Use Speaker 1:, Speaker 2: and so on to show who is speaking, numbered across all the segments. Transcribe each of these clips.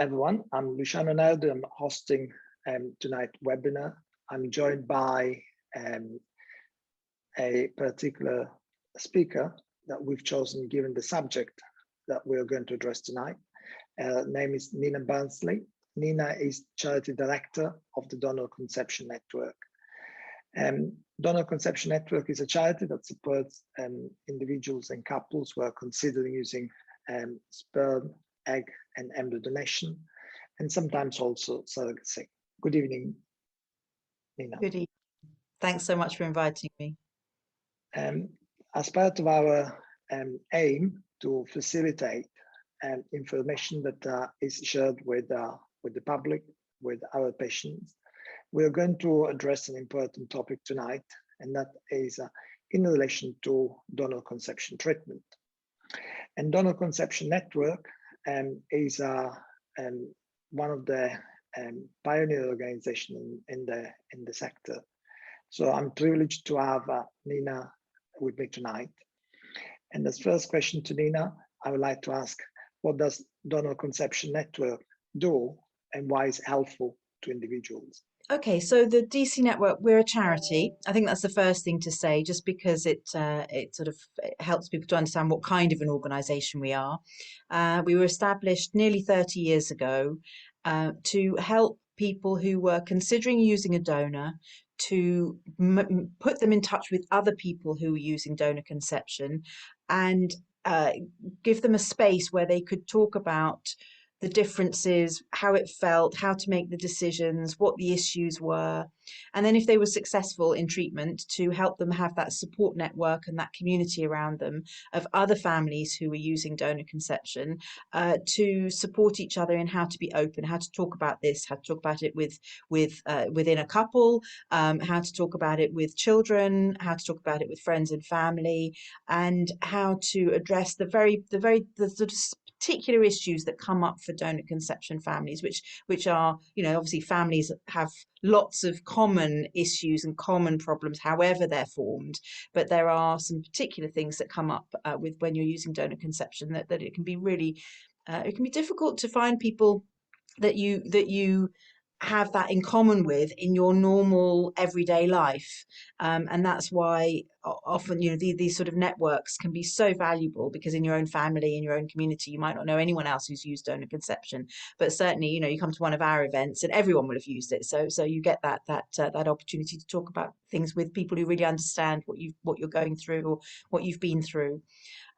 Speaker 1: everyone. I'm Luciano Nardo. I'm hosting tonight's webinar. I'm joined by a particular speaker that we've chosen given the subject that we're going to address tonight. Her name is Nina Barnsley. Nina is Charity Director of the Donor Conception Network. Donor Conception Network is a charity that supports individuals and couples who are considering using sperm, egg, and embryo donation, and sometimes also surrogacy. Good evening, Nina.
Speaker 2: Good evening. Thanks so much for inviting me.
Speaker 1: As part of our aim to facilitate information that is shared with the public, with our patients, we are going to address an important topic tonight, and that is in relation to donor conception treatment. And Donor Conception Network is one of the pioneer organizations in the sector. So I'm privileged to have Nina with me tonight. And as first question to Nina, I would like to ask, what does Donor Conception Network do and why is it helpful to individuals?
Speaker 2: Okay, so the DC Network, we're a charity. I think that's the first thing to say, just because it sort of helps people to understand what kind of an organization we are. We were established nearly 30 years ago to help people who were considering using a donor, to put them in touch with other people who were using donor conception, and give them a space where they could talk about the differences, how it felt, how to make the decisions, what the issues were. And then if they were successful in treatment, to help them have that support network and that community around them of other families who were using donor conception, to support each other in how to be open, how to talk about this, how to talk about it within a couple, how to talk about it with children, how to talk about it with friends and family, and how to address the sort of particular issues that come up for donor conception families, which are, obviously families have lots of common issues and common problems, however they're formed, but there are some particular things that come up with when you're using donor conception that it can be really, it can be difficult to find people that you have that in common with in your normal everyday life, and that's why often these sort of networks can be so valuable, because in your own family, in your own community, you might not know anyone else who's used donor conception, but certainly you come to one of our events and everyone will have used it, so you get that opportunity to talk about things with people who really understand what you're going through or what you've been through.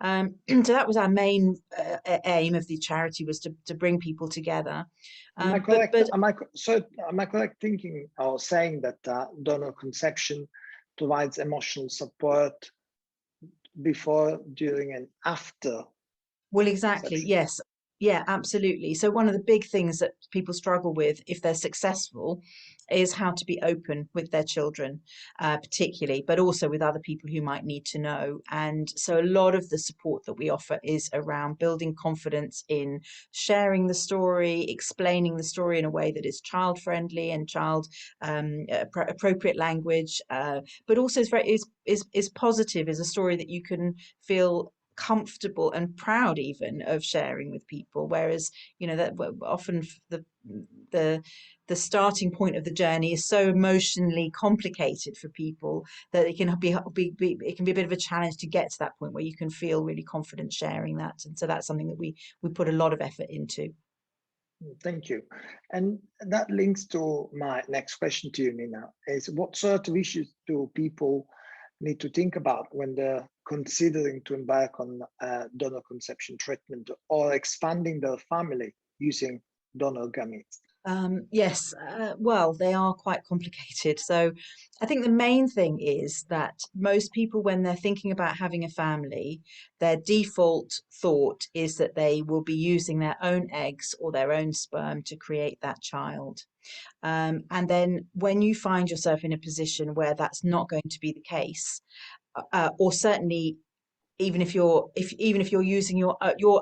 Speaker 2: So that was our main aim of the charity, was to bring people together.
Speaker 1: Am I correct? Am I correct thinking or saying that donor conception provides emotional support before, during, and after?
Speaker 2: Well, exactly.
Speaker 1: Conception?
Speaker 2: Yes. Yeah, absolutely. So one of the big things that people struggle with if they're successful is how to be open with their children, particularly, but also with other people who might need to know. And so a lot of the support that we offer is around building confidence in sharing the story, explaining the story in a way that is child friendly and child appropriate language, but also is positive, is a story that you can feel comfortable and proud even of sharing with people, whereas that often the starting point of the journey is so emotionally complicated for people that it can be a bit of a challenge to get to that point where you can feel really confident sharing that. And so that's something that we put a lot of effort into.
Speaker 1: Thank you. And that links to my next question to you, Nina, is what sort of issues do people need to think about when they're considering to embark on donor conception treatment or expanding their family using donor gametes?
Speaker 2: Yes, well, they are quite complicated. So I think the main thing is that most people, when they're thinking about having a family, their default thought is that they will be using their own eggs or their own sperm to create that child. And then when you find yourself in a position where that's not going to be the case, or certainly even if you're using your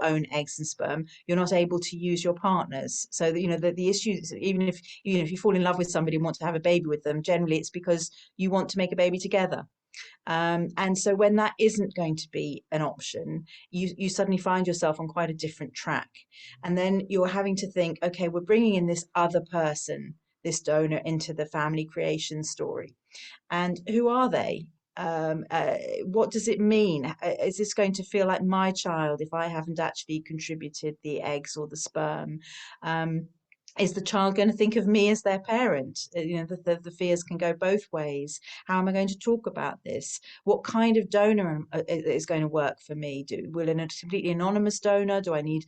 Speaker 2: own eggs and sperm, you're not able to use your partner's. So the issues, even if you fall in love with somebody and want to have a baby with them, generally it's because you want to make a baby together. And so when that isn't going to be an option, you suddenly find yourself on quite a different track. And then you're having to think, okay, we're bringing in this other person, this donor, into the family creation story. And who are they? What does it mean? Is this going to feel like my child if I haven't actually contributed the eggs or the sperm? Is the child going to think of me as their parent? The fears can go both ways. How am I going to talk about this? What kind of donor is going to work for me? Will a completely anonymous donor? Do I need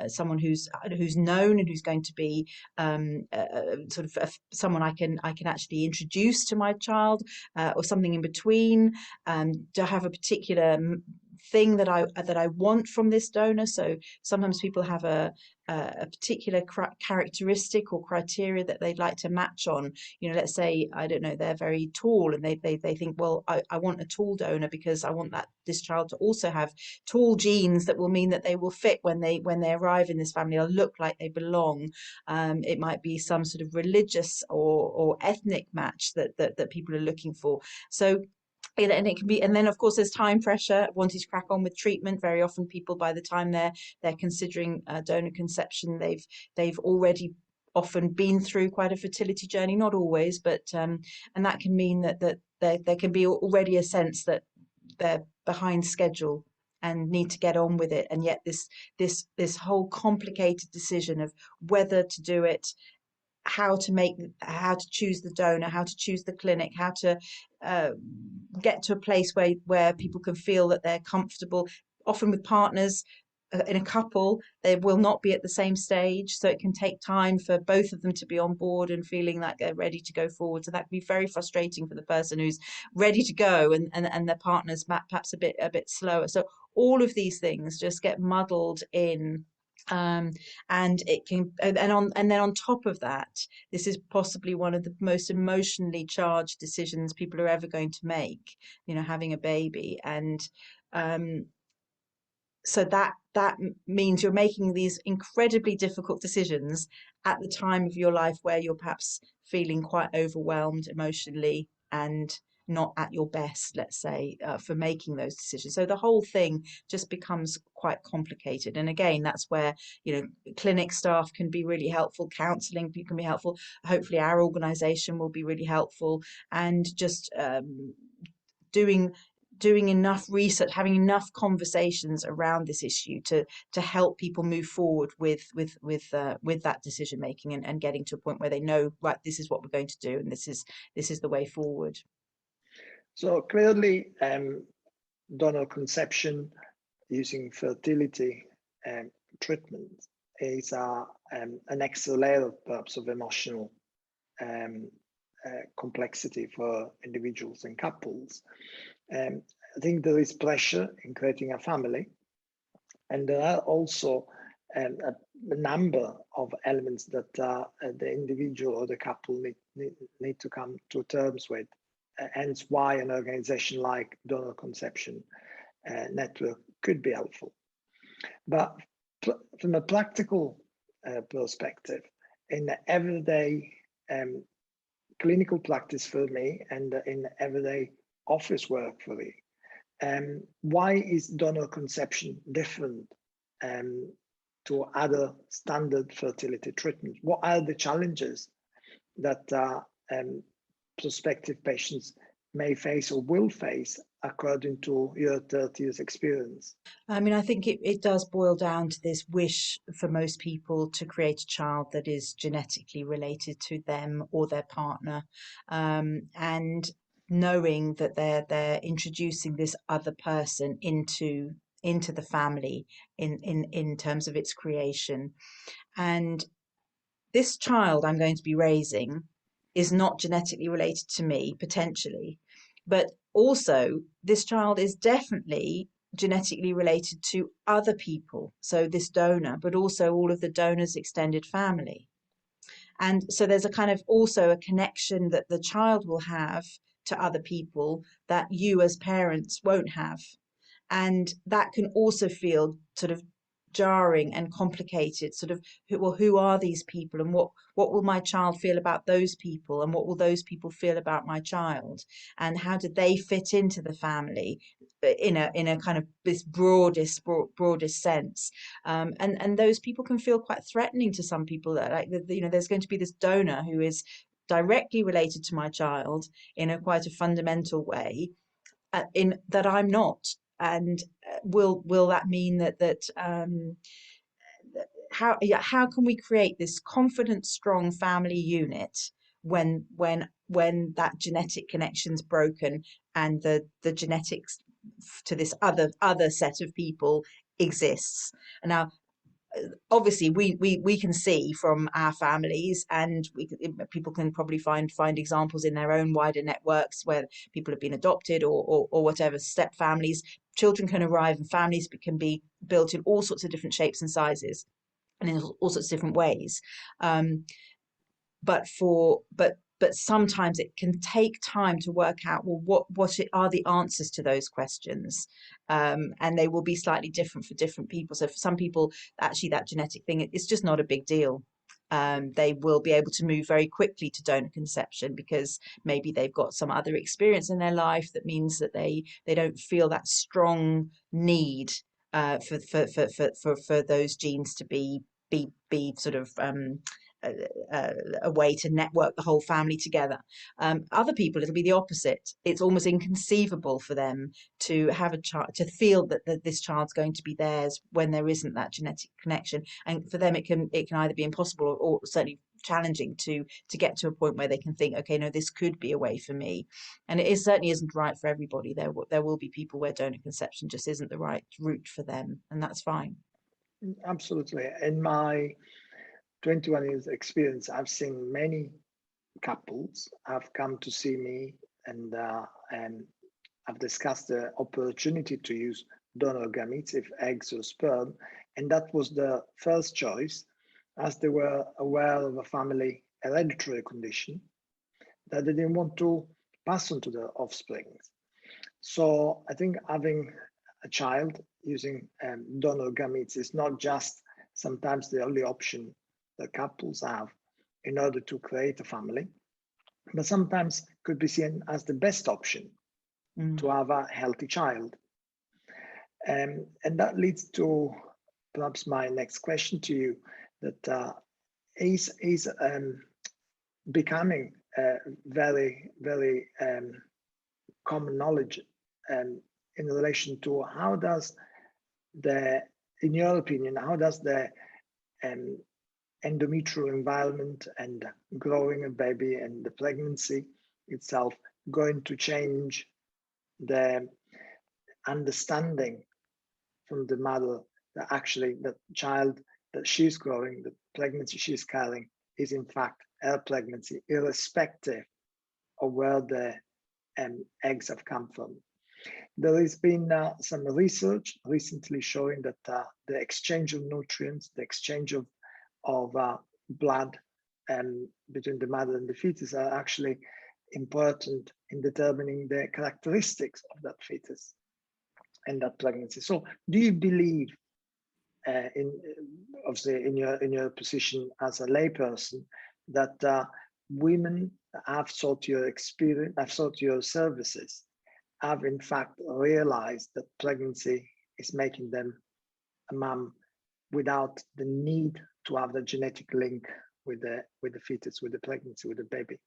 Speaker 2: someone who's known and who's going to be someone I can actually introduce to my child, or something in between? Do I have a particular thing that I want from this donor? So sometimes people have a particular characteristic or criteria that they'd like to match on. Let's say, I don't know, they're very tall, and they think, well, I want a tall donor because I want this child to also have tall genes that will mean that they will fit when they arrive in this family. They'll look like they belong. It might be some sort of religious or ethnic match that people are looking for. So, and it can be, and then of course there's time pressure, wanting to crack on with treatment. Very often people, by the time they're considering donor conception, they've already often been through quite a fertility journey. Not always, but and that can mean that there can be already a sense that they're behind schedule and need to get on with it. And yet this whole complicated decision of whether to do it, how to choose the donor, how to choose the clinic, how to get to a place where people can feel that they're comfortable. Often with partners in a couple, they will not be at the same stage, so it can take time for both of them to be on board and feeling like they're ready to go forward. So that can be very frustrating for the person who's ready to go, and their partner's perhaps a bit slower. So all of these things just get muddled in. And it can, and then on top of that, this is possibly one of the most emotionally charged decisions people are ever going to make, having a baby. And so that means you're making these incredibly difficult decisions at the time of your life where you're perhaps feeling quite overwhelmed emotionally and not at your best, let's say, for making those decisions. So the whole thing just becomes quite complicated. And again, that's where, clinic staff can be really helpful, counselling can be helpful. Hopefully our organisation will be really helpful, and just doing enough research, having enough conversations around this issue to help people move forward with that decision making, and getting to a point where they know, right, this is what we're going to do, and this is the way forward.
Speaker 1: So clearly, donor conception using fertility treatment is an extra layer, perhaps, of emotional complexity for individuals and couples. I think there is pressure in creating a family, and there are also a number of elements that the individual or the couple need to come to terms with. Hence why an organization like Donor Conception Network could be helpful. But from a practical perspective, in everyday clinical practice for me, and in everyday office work for me, why is donor conception different to other standard fertility treatments? What are the challenges that prospective patients may face or will face according to your 30 years experience?
Speaker 2: I mean, I think it does boil down to this wish for most people to create a child that is genetically related to them or their partner, and knowing that they're introducing this other person into the family in terms of its creation. And this child I'm going to be raising is not genetically related to me, potentially, but also this child is definitely genetically related to other people, so this donor, but also all of the donor's extended family. And so there's a kind of also a connection that the child will have to other people that you as parents won't have. And that can also feel sort of jarring and complicated. Sort of, who are these people, and what will my child feel about those people, and what will those people feel about my child, and how do they fit into the family in a kind of this broadest sense. And those people can feel quite threatening to some people, that like there's going to be this donor who is directly related to my child in a quite a fundamental way, in that I'm not. And will that mean that how can we create this confident, strong family unit when that genetic connection's broken, and the genetics to this other set of people exists? And now, obviously, we can see from our families, and people can probably find examples in their own wider networks where people have been adopted, or whatever, step families. Children can arrive, and families can be built in all sorts of different shapes and sizes, and in all sorts of different ways. But sometimes it can take time to work out, well, what are the answers to those questions, and they will be slightly different for different people. So for some people, actually, that genetic thing, it's just not a big deal. They will be able to move very quickly to donor conception, because maybe they've got some other experience in their life that means that they don't feel that strong need for those genes to be sort of a way to network the whole family together. Other people, it'll be the opposite. It's almost inconceivable for them to have a child, to feel that this child's going to be theirs when there isn't that genetic connection. And for them, it can either be impossible, or certainly challenging to get to a point where they can think, okay, no, this could be a way for me. And it certainly isn't right for everybody. There will be people where donor conception just isn't the right route for them, and that's fine.
Speaker 1: Absolutely. In my 21 years experience, I've seen many couples have come to see me, and I've discussed the opportunity to use donor gametes, if eggs or sperm, and that was the first choice, as they were aware of a family hereditary condition that they didn't want to pass on to their offspring. So I think having a child using donor gametes is not just sometimes the only option that couples have in order to create a family, but sometimes could be seen as the best option to have a healthy child. And that leads to perhaps my next question to you, that is becoming very, very common knowledge in relation to how does in your opinion, how does the endometrial environment and growing a baby and the pregnancy itself going to change the understanding from the mother that actually the child that she's growing, the pregnancy she's carrying, is in fact her pregnancy, irrespective of where the eggs have come from. There has been some research recently showing that the exchange of nutrients, the exchange of blood between the mother and the fetus are actually important in determining the characteristics of that fetus and that pregnancy. So do you believe, obviously in your position as a layperson, that women have sought your experience, have sought your services, have in fact realized that pregnancy is making them a mom without the need to have the genetic link with the fetus, with the pregnancy, with the baby?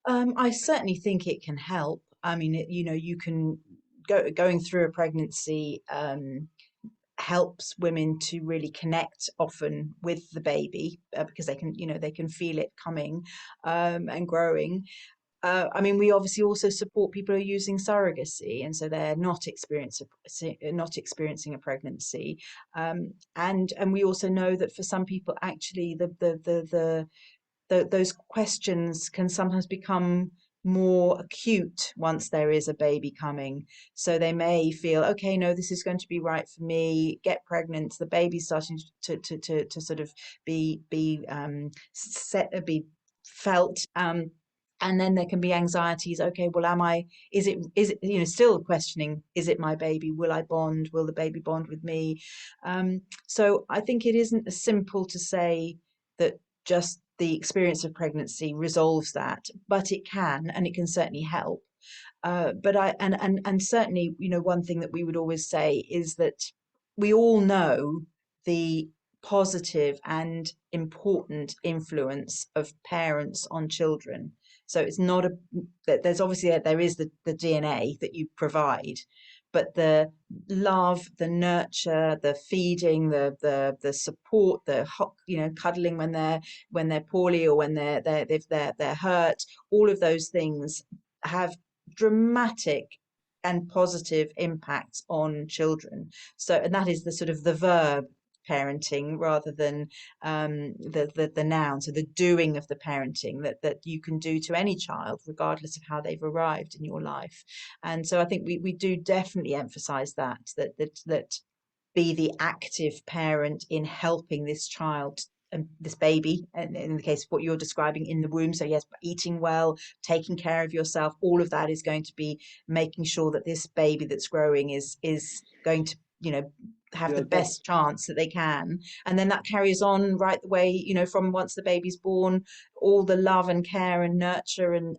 Speaker 2: I certainly think it can help. I mean, you can going through a pregnancy helps women to really connect often with the baby, because they can feel it coming and growing. I mean, we obviously also support people who are using surrogacy, and so they're not experiencing a pregnancy. And we also know that for some people, actually, those questions can sometimes become more acute once there is a baby coming. So they may feel, okay, no, this is going to be right for me, get pregnant, the baby's starting to sort of be felt. And then there can be anxieties. Okay, well, is it, still questioning, is it my baby? Will I bond? Will the baby bond with me? So I think it isn't as simple to say that just the experience of pregnancy resolves that, but it can, and it can certainly help. But and certainly, one thing that we would always say is that we all know the positive and important influence of parents on children. So it's not that there's obviously there is the DNA that you provide, but the love, the nurture, the feeding, the support, the cuddling when they're poorly, or when they're hurt, all of those things have dramatic and positive impacts on children. So, and that is the sort of the verb parenting rather than the noun. So the doing of the parenting that you can do to any child, regardless of how they've arrived in your life. And so I think we do definitely emphasize that be the active parent in helping this child and this baby, and in the case of what you're describing, in the womb. So yes, eating well, taking care of yourself, all of that is going to be making sure that this baby that's growing is going to have the best chance that they can. And then that carries on right the way, from once the baby's born, all the love and care and nurture and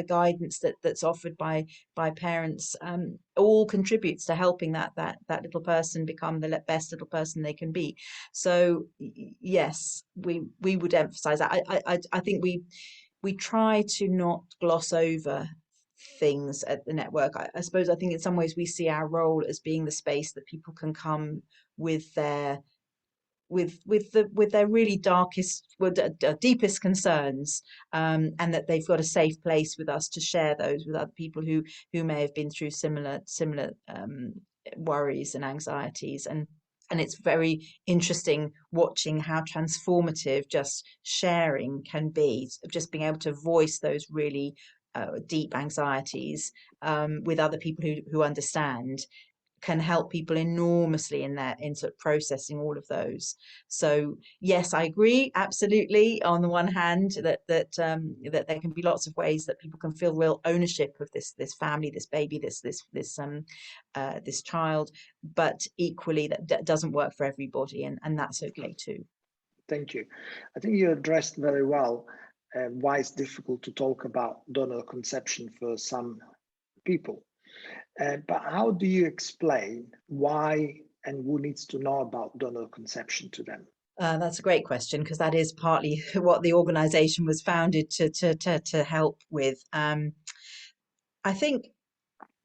Speaker 2: guidance that's offered by parents, all contributes to helping that little person become the best little person they can be. So yes, we would emphasize that. I think we try to not gloss over things at the network. I suppose I think in some ways we see our role as being the space that people can come with their really darkest, deepest concerns, and that they've got a safe place with us to share those with other people who may have been through similar worries and anxieties. And it's very interesting watching how transformative just sharing can be, just being able to voice those really deep anxieties with other people who understand, can help people enormously in sort of processing all of those. So yes, I agree absolutely. On the one hand, that there can be lots of ways that people can feel real ownership of this family, this baby, this child, but equally that doesn't work for everybody, and that's okay too.
Speaker 1: Thank you. I think you addressed very well why it's difficult to talk about donor conception for some people. But how do you explain why and who needs to know about donor conception to them?
Speaker 2: That's a great question, because that is partly what the organization was founded to help with. I think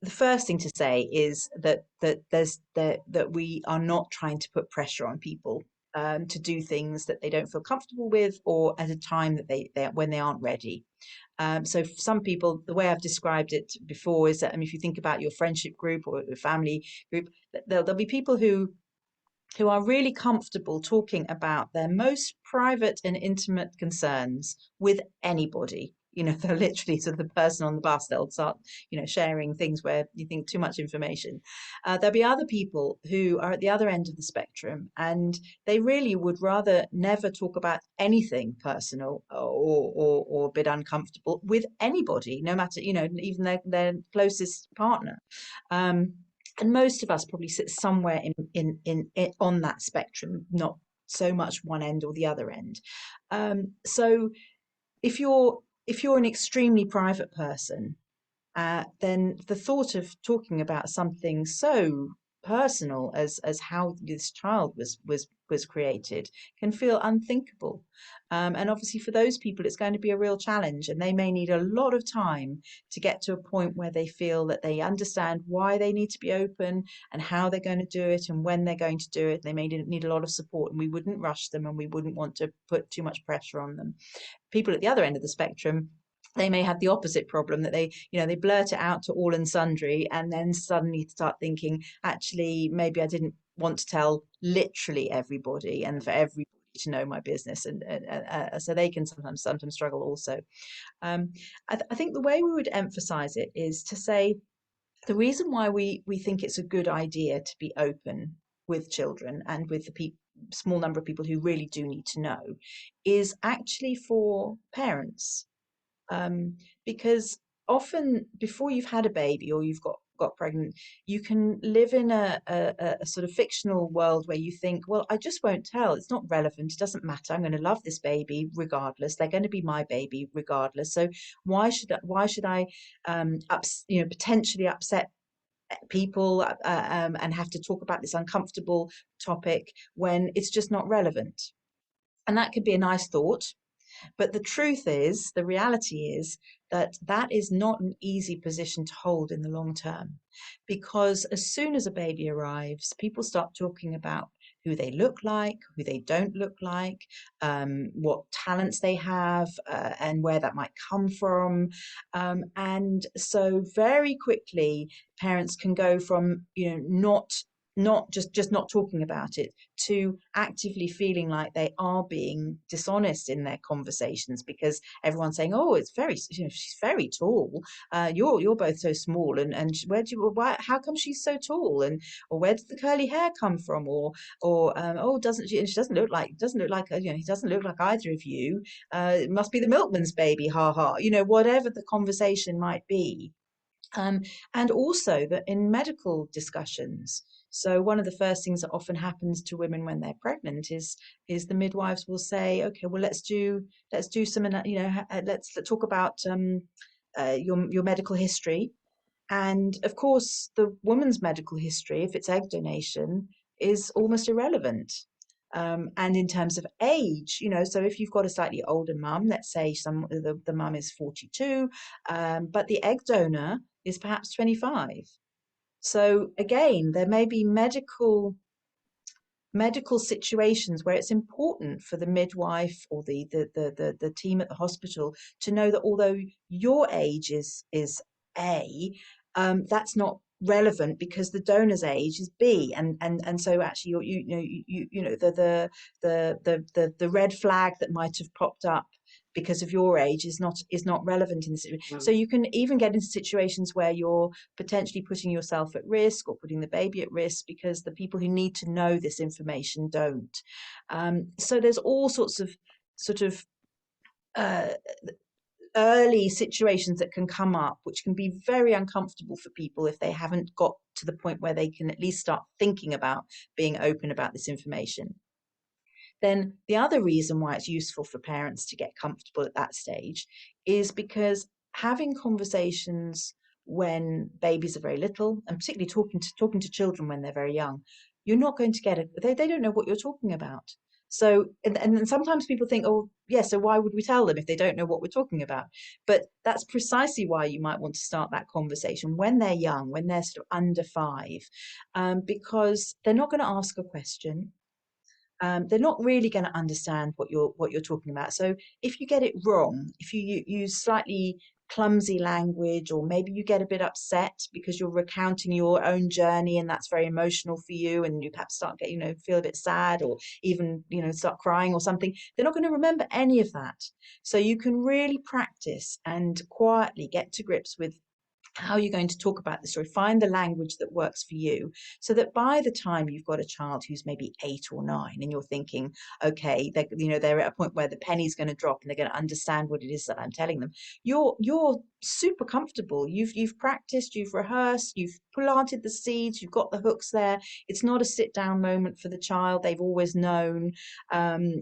Speaker 2: the first thing to say is that we are not trying to put pressure on people to do things that they don't feel comfortable with, or at a time that when they aren't ready. So for some people, the way I've described it before is that, if you think about your friendship group or your family group, there'll be people who are really comfortable talking about their most private and intimate concerns with anybody. They're literally sort of the person on the bus. They'll start, sharing things where you think too much information. There'll be other people who are at the other end of the spectrum, and they really would rather never talk about anything personal or a bit uncomfortable with anybody, no matter, even their closest partner. And most of us probably sit somewhere in on that spectrum, not so much one end or the other end. So if you're an extremely private person, then the thought of talking about something so personal as how this child was created can feel unthinkable. And obviously for those people, it's going to be a real challenge, and they may need a lot of time to get to a point where they feel that they understand why they need to be open and how they're going to do it and when they're going to do it. They may need a lot of support, and we wouldn't rush them, and we wouldn't want to put too much pressure on them. People at the other end of the spectrum, they may have the opposite problem, that they blurt it out to all and sundry, and then suddenly start thinking, actually, maybe I didn't want to tell literally everybody and for everybody to know my business, and so they can sometimes struggle also. I think the way we would emphasize it is to say the reason why we think it's a good idea to be open with children and with the small number of people who really do need to know is actually for parents. Because often before you've had a baby or you've got pregnant, you can live in a sort of fictional world where you think, well, I just won't tell. It's not relevant. It doesn't matter. I'm going to love this baby regardless. They're going to be my baby regardless. So why should I potentially upset people and have to talk about this uncomfortable topic when it's just not relevant? And that could be a nice thought, but the truth is, the reality is that that is not an easy position to hold in the long term, because as soon as a baby arrives, people start talking about who they look like, who they don't look like, what talents they have, and where that might come from. And so very quickly, parents can go from, not just not talking about it to actively feeling like they are being dishonest in their conversations, because everyone's saying, oh, it's very, she's very tall, you're both so small, and how come she's so tall, and or where did the curly hair come from, or oh, doesn't she, and she doesn't look like he doesn't look like either of you, it must be the milkman's baby, ha ha, whatever the conversation might be. And also that in medical discussions, so one of the first things that often happens to women when they're pregnant is the midwives will say, okay, well, let's do some, let's talk about your medical history. And of course, the woman's medical history, if it's egg donation, is almost irrelevant. And in terms of age, so if you've got a slightly older mum, let's say the mum is 42, but the egg donor is perhaps 25. So again, there may be medical situations where it's important for the midwife or the team at the hospital to know that although your age is A, that's not relevant because the donor's age is B, and so actually the red flag that might have popped up because of your age is not relevant in this situation. So you can even get into situations where you're potentially putting yourself at risk or putting the baby at risk because the people who need to know this information don't. So there's all sorts of sort of uh, early situations that can come up, which can be very uncomfortable for people if they haven't got to the point where they can at least start thinking about being open about this information. Then the other reason why it's useful for parents to get comfortable at that stage is because having conversations when babies are very little, and particularly talking to children when they're very young, you're not going to get it. They don't know what you're talking about. So, and sometimes people think, oh, yeah, so why would we tell them if they don't know what we're talking about? But that's precisely why you might want to start that conversation when they're young, when they're sort of under 5, because they're not going to ask a question. They're not really going to understand what you're talking about. So if you get it wrong, if you use slightly clumsy language, or maybe you get a bit upset because you're recounting your own journey and that's very emotional for you, and you perhaps start feel a bit sad, or even start crying or something, they're not going to remember any of that. So you can really practice and quietly get to grips with how you're going to talk about the story. Find the language that works for you, so that by the time you've got a child who's maybe 8 or 9 and you're thinking, okay, they're at a point where the penny's going to drop and they're going to understand what it is that I'm telling them, you're super comfortable. You've practiced, you've rehearsed, you've planted the seeds, you've got the hooks there. It's not a sit down moment for the child. They've always known.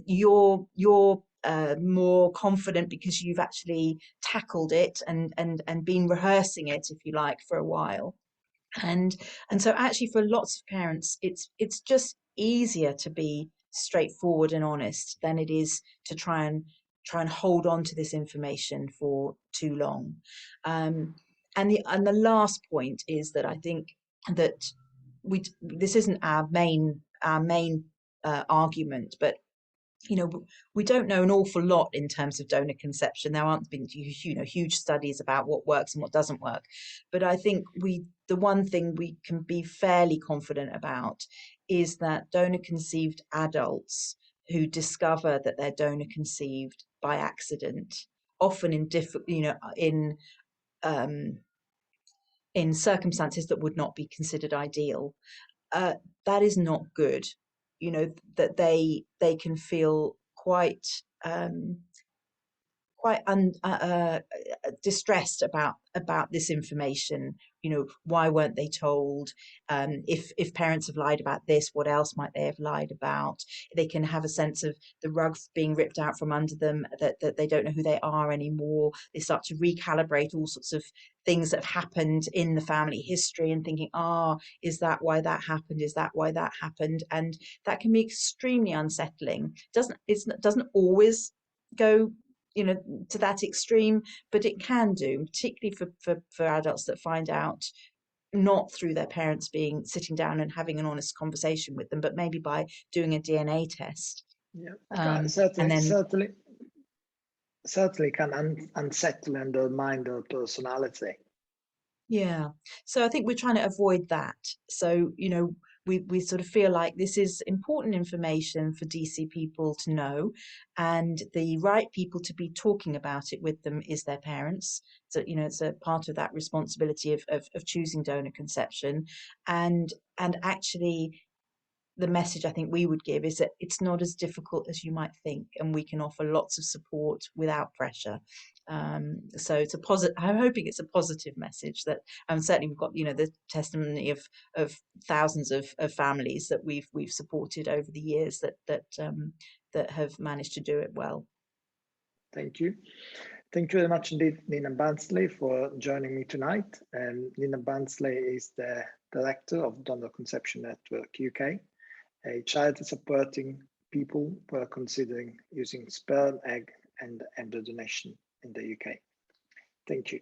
Speaker 2: You're more confident because you've actually tackled it and been rehearsing it, if you like, for a while. And so actually for lots of parents, it's just easier to be straightforward and honest than it is to try and hold on to this information for too long. And the last point is that I think that this isn't our main argument, but we don't know an awful lot in terms of donor conception. There aren't been huge studies about what works and what doesn't work. But I think the one thing we can be fairly confident about is that donor conceived adults who discover that they're donor conceived by accident, often in circumstances that would not be considered ideal, that is not good. That they can feel quite quite distressed about this information. You know, why weren't they told? If parents have lied about this, what else might they have lied about? They can have a sense of the rug being ripped out from under them, that they don't know who they are anymore. They start to recalibrate all sorts of things that have happened in the family history and thinking, is that why that happened? Is that why that happened? And that can be extremely unsettling. It doesn't always go, you know, to that extreme, but it can do, particularly for adults that find out not through their parents being sitting down and having an honest conversation with them, but maybe by doing a DNA test.
Speaker 1: Yeah,
Speaker 2: And
Speaker 1: certainly,
Speaker 2: then
Speaker 1: certainly can unsettle and undermine their personality.
Speaker 2: yeah, so I think we're trying to avoid that. So, you know, we sort of feel like this is important information for DC people to know, and the right people to be talking about it with them is their parents. So, you know, it's a part of that responsibility of choosing donor conception, and actually the message I think we would give is that it's not as difficult as you might think, and we can offer lots of support without pressure. So it's a positive. I'm hoping it's a positive message that, certainly we've got, you know, the testimony of thousands of families that we've supported over the years that have managed to do it well.
Speaker 1: Thank you. Thank you very much indeed, Nina Barnsley, for joining me tonight. Nina Barnsley is the director of Donor Conception Network UK, a charity supporting people who are considering using sperm, egg, and embryo donation in the UK. Thank you.